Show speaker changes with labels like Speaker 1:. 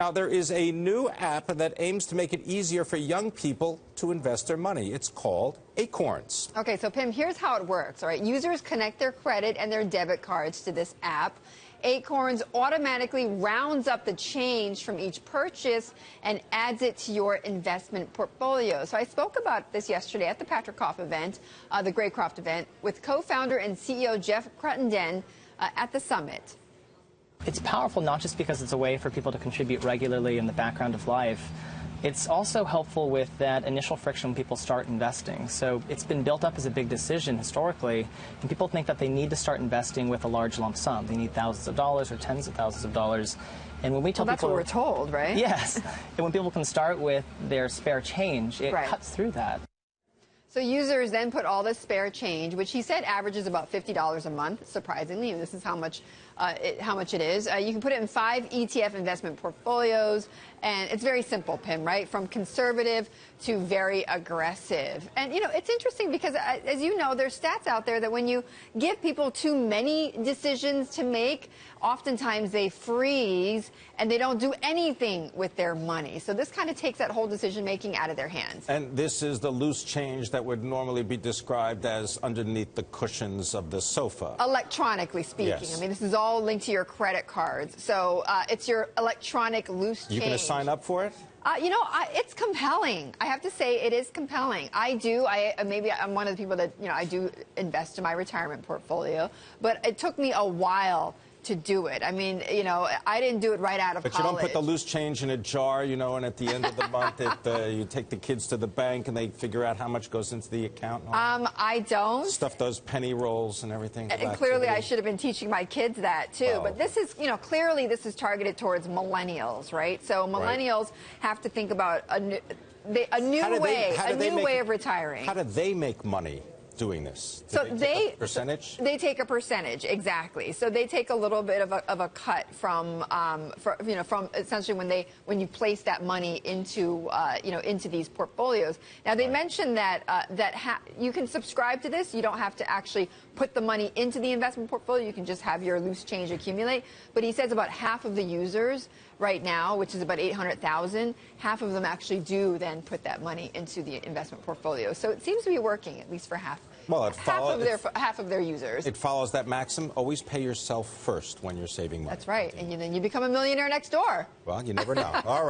Speaker 1: Now, there is a new app that aims to make it easier for young people to invest their money. It's called Acorns.
Speaker 2: Okay, so Pim, here's how it works, all right? Users connect their credit and their debit cards to this app. Acorns automatically rounds up the change from each purchase and adds it to your investment portfolio. So I spoke about this yesterday at the Patrickoff event, the Graycroft event, with co-founder and CEO Jeff Cruttenden at the summit.
Speaker 3: It's powerful not just because it's a way for people to contribute regularly in the background of life. It's also helpful with that initial friction when people start investing. So it's been built up as a big decision historically, and people think that they need to start investing with a large lump sum. They need thousands of dollars or tens of thousands of dollars. And when we tell
Speaker 2: that's
Speaker 3: people,
Speaker 2: what we're told, right?
Speaker 3: Yes. And when people can start with their spare change, it cuts through that.
Speaker 2: So users then put all this spare change, which he said averages about $50 a month, surprisingly, and this is how much it is. You can put it in 5 ETF investment portfolios, and it's very simple, Pim, right? From conservative to very aggressive. And, you know, it's interesting because, as you know, there's stats out there that when you give people too many decisions to make, oftentimes they freeze and they don't do anything with their money. So this kind of takes that whole decision-making out of their hands.
Speaker 1: And this is the loose change that would normally be described as underneath the cushions of the sofa.
Speaker 2: Electronically speaking.
Speaker 1: Yes.
Speaker 2: I mean, this is all linked to your credit cards. So it's your electronic loose change.
Speaker 1: You going to sign up for it?
Speaker 2: You know, it's compelling. I have to say it is compelling. Maybe I'm one of the people that, you know, I do invest in my retirement portfolio, but it took me a while to do it. I mean, you know, I didn't do it right out of college.
Speaker 1: But you don't put the loose change in a jar, you know, and at the end of the month, you take the kids to the bank and they figure out how much goes into the account.
Speaker 2: I don't.
Speaker 1: Stuff those penny rolls and everything.
Speaker 2: And clearly, I should have been teaching my kids that too. Oh. But this is, you know, clearly this is targeted towards millennials, right? So millennials have to think about a new way of retiring.
Speaker 1: How do they make money doing this?
Speaker 2: So
Speaker 1: they take a percentage?
Speaker 2: They take a percentage, exactly. So they take a little bit of a cut from essentially when you place that money into into these portfolios. Now they mentioned that you can subscribe to this. You don't have to actually put the money into the investment portfolio. You can just have your loose change accumulate. But he says about half of the users right now, which is about 800,000, half of them actually do then put that money into the investment portfolio. So it seems to be working, at least for half.
Speaker 1: Well,
Speaker 2: half of their users.
Speaker 1: It follows that maxim: always pay yourself first when you're saving money.
Speaker 2: That's right, and then you become a millionaire next door.
Speaker 1: Well, you never know. All right.